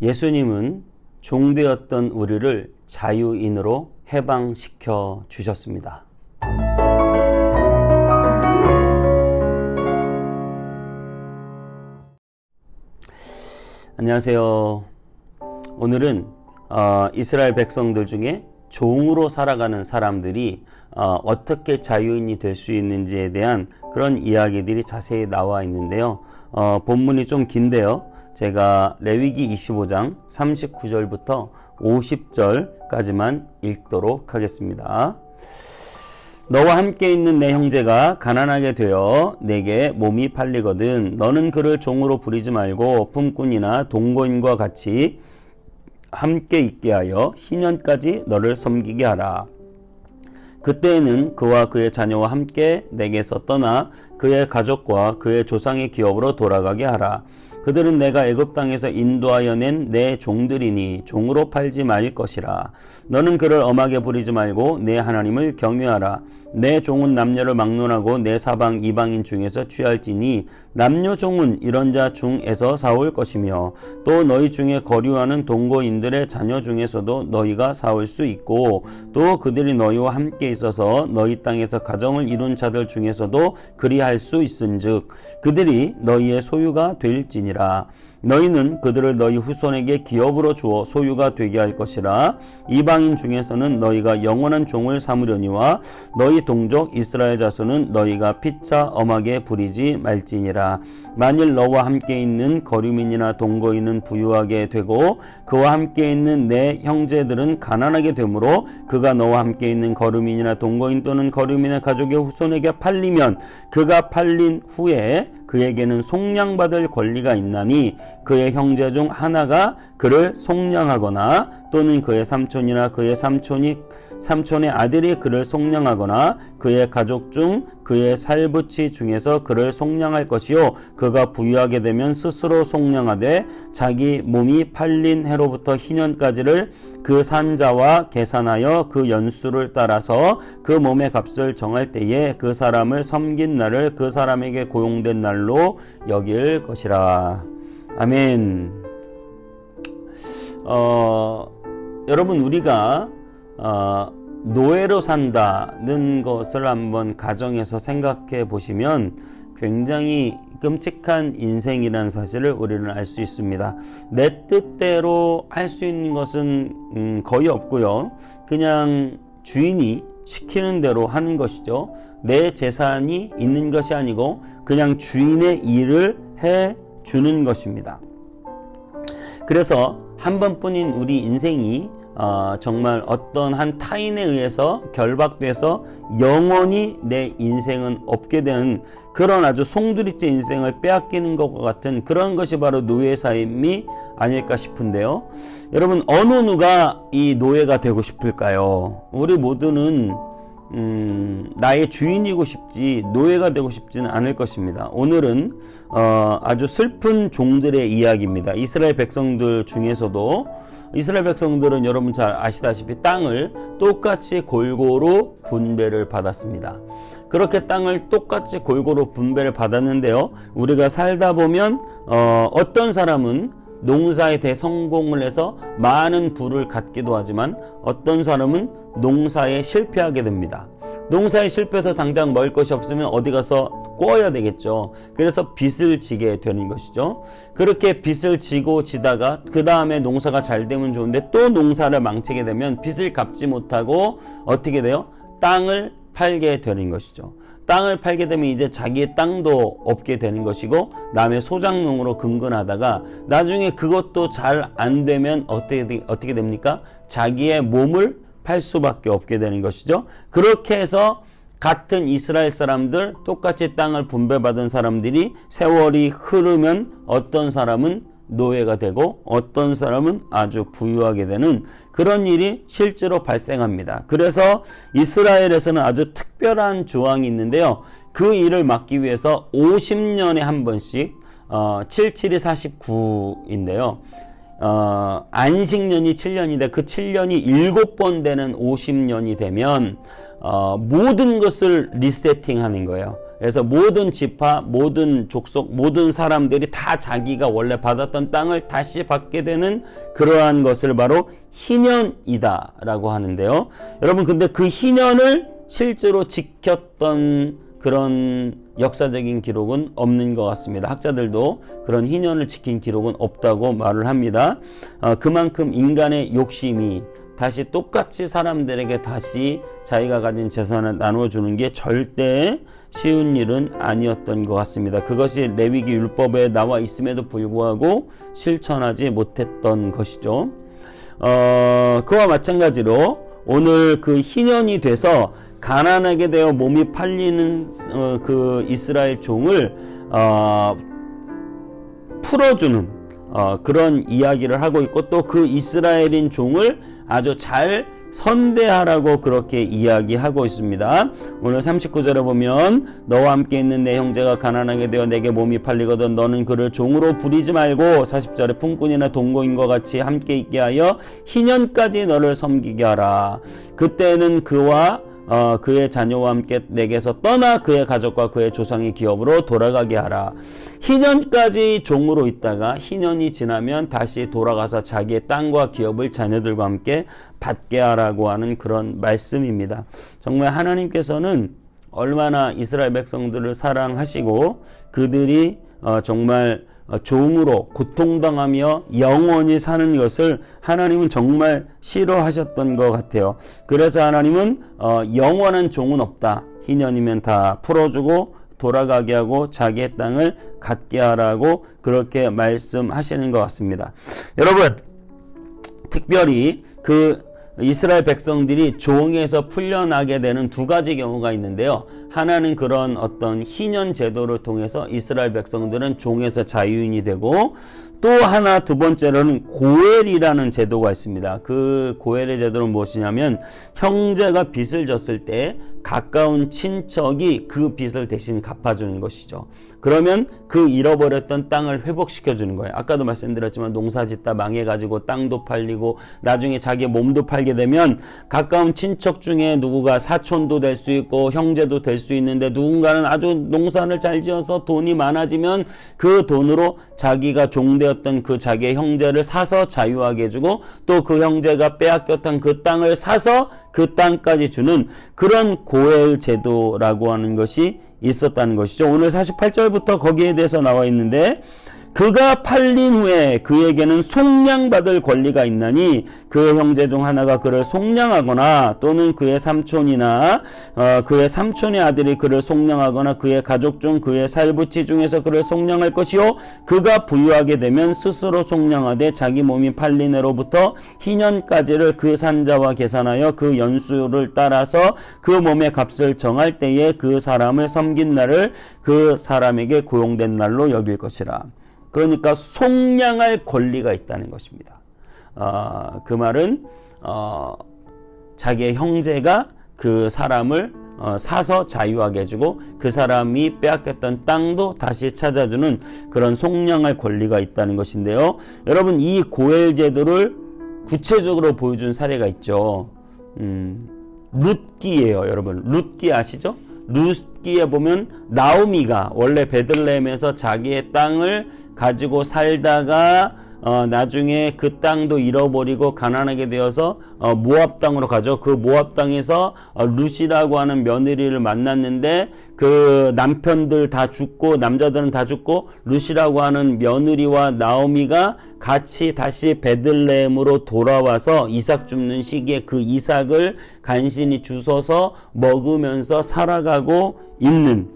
예수님은 종되었던 우리를 자유인으로 해방시켜 주셨습니다. 안녕하세요. 오늘은 이스라엘 백성들 중에 종으로 살아가는 사람들이 어떻게 자유인이 될 수 있는지에 대한 그런 이야기들이 자세히 나와 있는데요. 본문이 좀 긴데요. 제가 레위기 25장 39절부터 50절까지만 읽도록 하겠습니다. 너와 함께 있는 내 형제가 가난하게 되어 내게 몸이 팔리거든 너는 그를 종으로 부리지 말고 품꾼이나 동거인과 같이 함께 있게 하여 희년까지 너를 섬기게 하라. 그때에는 그와 그의 자녀와 함께 내게서 떠나 그의 가족과 그의 조상의 기업으로 돌아가게 하라. 그들은 내가 애굽 땅에서 인도하여 낸 내 종들이니 종으로 팔지 말 것이라. 너는 그를 엄하게 부리지 말고 내 하나님을 경외하라. 내 종은 남녀를 막론하고 내 사방 이방인 중에서 취할지니 남녀 종은 이런 자 중에서 사올 것이며 또 너희 중에 거류하는 동거인들의 자녀 중에서도 너희가 사올 수 있고 또 그들이 너희와 함께 있어서 너희 땅에서 가정을 이룬 자들 중에서도 그리할 수 있은즉 그들이 너희의 소유가 될지니라. 너희는 그들을 너희 후손에게 기업으로 주어 소유가 되게 할 것이라. 이방인 중에서는 너희가 영원한 종을 삼으려니와 너희 동족 이스라엘 자손은 너희가 피차 엄하게 부리지 말지니라. 만일 너와 함께 있는 거류민이나 동거인은 부유하게 되고 그와 함께 있는 내 형제들은 가난하게 되므로 그가 너와 함께 있는 거류민이나 동거인 또는 거류민의 가족의 후손에게 팔리면 그가 팔린 후에 그에게는 속량받을 권리가 있나니 그의 형제 중 하나가 그를 속량하거나 또는 그의 삼촌이나 그의 삼촌의 아들이 그를 속량하거나 그의 가족 중 그의 살부치 중에서 그를 속량할 것이요 그가 부유하게 되면 스스로 속량하되 자기 몸이 팔린 해로부터 희년까지를 그 산자와 계산하여 그 연수를 따라서 그 몸의 값을 정할 때에 그 사람을 섬긴 날을 그 사람에게 고용된 날로 여길 것이라. 아멘. 여러분 우리가 노예로 산다는 것을 한번 가정에서 생각해 보시면 굉장히 끔찍한 인생이라는 사실을 우리는 알 수 있습니다. 내 뜻대로 할 수 있는 것은 거의 없고요. 그냥 주인이 시키는 대로 하는 것이죠. 내 재산이 있는 것이 아니고 그냥 주인의 일을 해 주는 것입니다. 그래서 한 번뿐인 우리 인생이 정말 어떤 한 타인에 의해서 결박돼서 영원히 내 인생은 없게 되는 그런 아주 송두리째 인생을 빼앗기는 것과 같은 그런 것이 바로 노예 삶이 아닐까 싶은데요. 여러분 어느 누가 이 노예가 되고 싶을까요? 우리 모두는 나의 주인이고 싶지 노예가 되고 싶지는 않을 것입니다. 오늘은 아주 슬픈 종들의 이야기입니다. 이스라엘 백성들 중에서도 이스라엘 백성들은 여러분 잘 아시다시피 땅을 똑같이 골고루 분배를 받았습니다. 그렇게 땅을 똑같이 골고루 분배를 받았는데요. 우리가 살다 보면 어떤 사람은 농사에 대성공을 해서 많은 부를 갖기도 하지만 어떤 사람은 농사에 실패하게 됩니다. 농사에 실패해서 당장 먹을 것이 없으면 어디 가서 꿔야 되겠죠. 그래서 빚을 지게 되는 것이죠. 그렇게 빚을 지고 지다가 그 다음에 농사가 잘 되면 좋은데 또 농사를 망치게 되면 빚을 갚지 못하고 어떻게 돼요? 땅을 팔게 되는 것이죠. 땅을 팔게 되면 이제 자기의 땅도 없게 되는 것이고 남의 소작농으로 근근하다가 나중에 그것도 잘 안 되면 어떻게 됩니까? 자기의 몸을 팔 수밖에 없게 되는 것이죠. 그렇게 해서 같은 이스라엘 사람들 똑같이 땅을 분배받은 사람들이 세월이 흐르면 어떤 사람은 노예가 되고 어떤 사람은 아주 부유하게 되는 그런 일이 실제로 발생합니다. 그래서 이스라엘에서는 아주 특별한 조항이 있는데요. 그 일을 막기 위해서 50년에 한 번씩 77이 49인데요. 안식년이 7년인데 그 7년이 7번 되는 50년이 되면 모든 것을 리세팅하는 거예요. 그래서 모든 지파, 모든 족속, 모든 사람들이 다 자기가 원래 받았던 땅을 다시 받게 되는 그러한 것을 바로 희년이다 라고 하는데요. 여러분, 근데 그 희년을 실제로 지켰던 그런 역사적인 기록은 없는 것 같습니다. 학자들도 그런 희년을 지킨 기록은 없다고 말을 합니다. 그만큼 인간의 욕심이 다시 똑같이 사람들에게 다시 자기가 가진 재산을 나눠주는 게 절대 쉬운 일은 아니었던 것 같습니다. 그것이 레위기 율법에 나와 있음에도 불구하고 실천하지 못했던 것이죠. 그와 마찬가지로 오늘 그 희년이 돼서 가난하게 되어 몸이 팔리는 그 이스라엘 종을 풀어주는 그런 이야기를 하고 있고, 또 그 이스라엘인 종을 아주 잘 선대하라고 그렇게 이야기하고 있습니다. 오늘 39절에 보면 너와 함께 있는 내 형제가 가난하게 되어 내게 몸이 팔리거든 너는 그를 종으로 부리지 말고, 40절에 품꾼이나 동거인과 같이 함께 있게 하여 희년까지 너를 섬기게 하라. 그때는 그와 그의 자녀와 함께 내게서 떠나 그의 가족과 그의 조상의 기업으로 돌아가게 하라. 희년까지 종으로 있다가 희년이 지나면 다시 돌아가서 자기의 땅과 기업을 자녀들과 함께 받게 하라고 하는 그런 말씀입니다. 정말 하나님께서는 얼마나 이스라엘 백성들을 사랑하시고 그들이 정말 종으로 고통당하며 영원히 사는 것을 하나님은 정말 싫어하셨던 것 같아요. 그래서 하나님은 영원한 종은 없다. 희년이면 다 풀어주고 돌아가게 하고 자기의 땅을 갖게 하라고 그렇게 말씀하시는 것 같습니다. 여러분, 특별히 그 이스라엘 백성들이 종에서 풀려나게 되는 두 가지 경우가 있는데요. 하나는 그런 어떤 희년 제도를 통해서 이스라엘 백성들은 종에서 자유인이 되고, 또 하나 두 번째로는 고엘이라는 제도가 있습니다. 그 고엘의 제도는 무엇이냐면 형제가 빚을 졌을 때 가까운 친척이 그 빚을 대신 갚아주는 것이죠. 그러면 그 잃어버렸던 땅을 회복시켜 주는 거예요. 아까도 말씀드렸지만 농사 짓다 망해가지고 땅도 팔리고 나중에 자기 몸도 팔게 되면 가까운 친척 중에 누구가 사촌도 될 수 있고 형제도 될 수 있는데, 누군가는 아주 농사를 잘 지어서 돈이 많아지면 그 돈으로 자기가 종되었던 그 자기의 형제를 사서 자유하게 해주고, 또 그 형제가 빼앗겼던 그 땅을 사서 그 땅까지 주는 그런 고엘 제도라고 하는 것이 있었다는 것이죠. 오늘 48절부터 거기에 대해서 나와 있는데, 그가 팔린 후에 그에게는 속량받을 권리가 있나니 그의 형제 중 하나가 그를 속량하거나 또는 그의 삼촌이나 그의 삼촌의 아들이 그를 속량하거나 그의 가족 중 그의 살부치 중에서 그를 속량할 것이요, 그가 부유하게 되면 스스로 속량하되 자기 몸이 팔린 해로부터 희년까지를 그 산자와 계산하여 그 연수를 따라서 그 몸의 값을 정할 때에 그 사람을 섬긴 날을 그 사람에게 고용된 날로 여길 것이라. 그러니까 속량할 권리가 있다는 것입니다. 그 말은 자기의 형제가 그 사람을 사서 자유하게 해주고 그 사람이 빼앗겼던 땅도 다시 찾아주는 그런 속량할 권리가 있다는 것인데요. 여러분, 이 고엘 제도를 구체적으로 보여준 사례가 있죠. 룻기예요. 여러분, 룻기 아시죠? 룻기에 보면 나오미가 원래 베들레헴에서 자기의 땅을 가지고 살다가 나중에 그 땅도 잃어버리고 가난하게 되어서 모압 땅으로 가죠. 그 모압 땅에서 룻이라고 하는 며느리를 만났는데 그 남편들 다 죽고 남자들은 다 죽고 룻이라고 하는 며느리와 나오미가 같이 다시 베들레헴으로 돌아와서 이삭 줍는 시기에 그 이삭을 간신히 주워서 먹으면서 살아가고 있는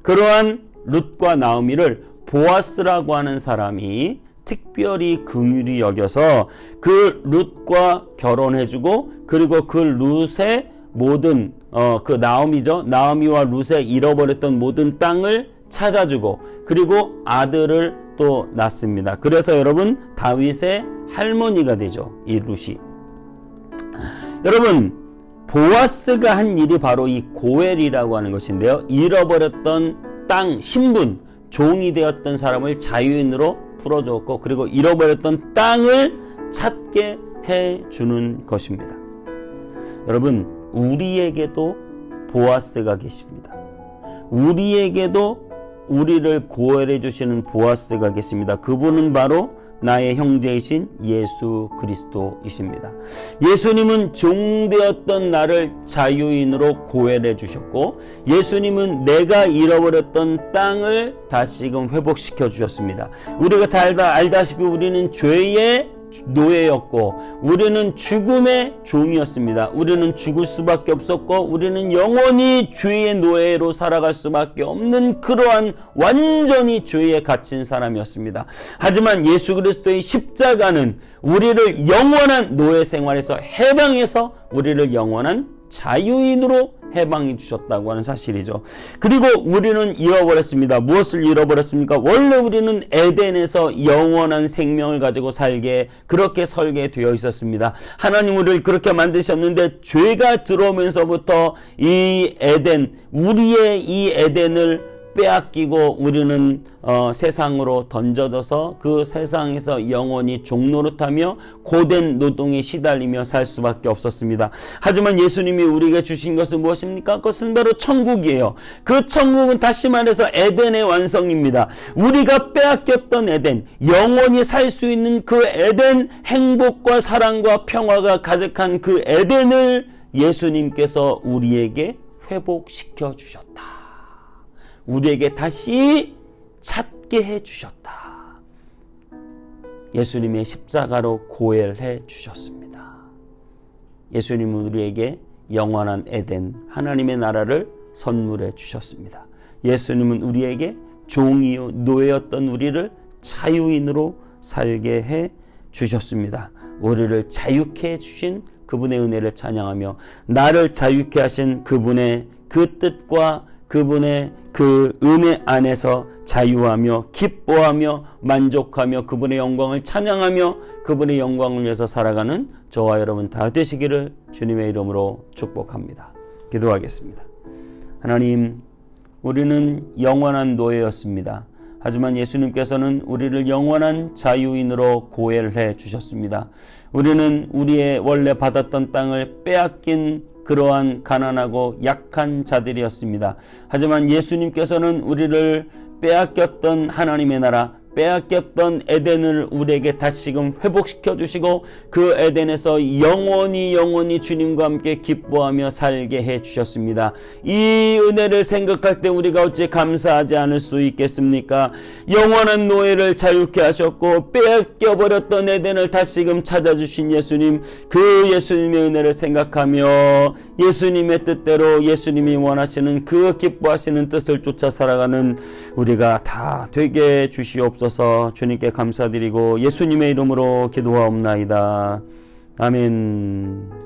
그러한 룻과 나오미를 보아스라고 하는 사람이 특별히 긍휼히 여겨서 그 룻과 결혼해주고, 그리고 그 룻의 모든 그 나오미죠. 나오미와 룻의 잃어버렸던 모든 땅을 찾아주고, 그리고 아들을 또 낳습니다. 그래서 여러분, 다윗의 할머니가 되죠, 이 룻이. 여러분, 보아스가 한 일이 바로 이 고엘이라고 하는 것인데요. 잃어버렸던 땅, 신분, 종이 되었던 사람을 자유인으로 풀어주었고, 그리고 잃어버렸던 땅을 찾게 해주는 것입니다. 여러분, 우리에게도 보아스가 계십니다. 우리에게도 우리를 고혈해 주시는 보아스가 계십니다. 그분은 바로 나의 형제이신 예수 그리스도이십니다. 예수님은 종되었던 나를 자유인으로 고혈해 주셨고, 예수님은 내가 잃어버렸던 땅을 다시금 회복시켜 주셨습니다. 우리가 잘 알다시피 우리는 죄의 노예였고, 우리는 죽음의 종이었습니다. 우리는 죽을 수밖에 없었고, 우리는 영원히 죄의 노예로 살아갈 수밖에 없는 그러한 완전히 죄에 갇힌 사람이었습니다. 하지만 예수 그리스도의 십자가는 우리를 영원한 노예 생활에서 해방해서 우리를 영원한 자유인으로 해방해 주셨다고 하는 사실이죠. 그리고 우리는 잃어버렸습니다. 무엇을 잃어버렸습니까? 원래 우리는 에덴에서 영원한 생명을 가지고 살게 그렇게 설계되어 있었습니다. 하나님 우리를 그렇게 만드셨는데, 죄가 들어오면서부터 이 에덴, 우리의 이 에덴을 빼앗기고 우리는 세상으로 던져져서 그 세상에서 영원히 종노릇하며 고된 노동에 시달리며 살 수밖에 없었습니다. 하지만 예수님이 우리에게 주신 것은 무엇입니까? 그것은 바로 천국이에요. 그 천국은 다시 말해서 에덴의 완성입니다. 우리가 빼앗겼던 에덴, 영원히 살 수 있는 그 에덴, 행복과 사랑과 평화가 가득한 그 에덴을 예수님께서 우리에게 회복시켜 주셨다. 우리에게 다시 찾게 해 주셨다. 예수님의 십자가로 고혈해 주셨습니다. 예수님은 우리에게 영원한 에덴, 하나님의 나라를 선물해 주셨습니다. 예수님은 우리에게 종이요 노예였던 우리를 자유인으로 살게 해 주셨습니다. 우리를 자유케 해 주신 그분의 은혜를 찬양하며, 나를 자유케 하신 그분의 그 뜻과 그분의 그 은혜 안에서 자유하며 기뻐하며 만족하며 그분의 영광을 찬양하며 그분의 영광을 위해서 살아가는 저와 여러분 다 되시기를 주님의 이름으로 축복합니다. 기도하겠습니다. 하나님, 우리는 영원한 노예였습니다. 하지만 예수님께서는 우리를 영원한 자유인으로 고혈해 주셨습니다. 우리는 우리의 원래 받았던 땅을 빼앗긴 그러한 가난하고 약한 자들이었습니다. 하지만 예수님께서는 우리를 빼앗겼던 하나님의 나라, 빼앗겼던 에덴을 우리에게 다시금 회복시켜 주시고, 그 에덴에서 영원히 주님과 함께 기뻐하며 살게 해 주셨습니다. 이 은혜를 생각할 때 우리가 어찌 감사하지 않을 수 있겠습니까? 영원한 노예를 자유케 하셨고 빼앗겨버렸던 에덴을 다시금 찾아주신 예수님, 그 예수님의 은혜를 생각하며 예수님의 뜻대로 예수님이 원하시는 그 기뻐하시는 뜻을 쫓아 살아가는 우리가 다 되게 주시옵소서. 주님께 감사드리고 예수님의 이름으로 기도하옵나이다. 아멘.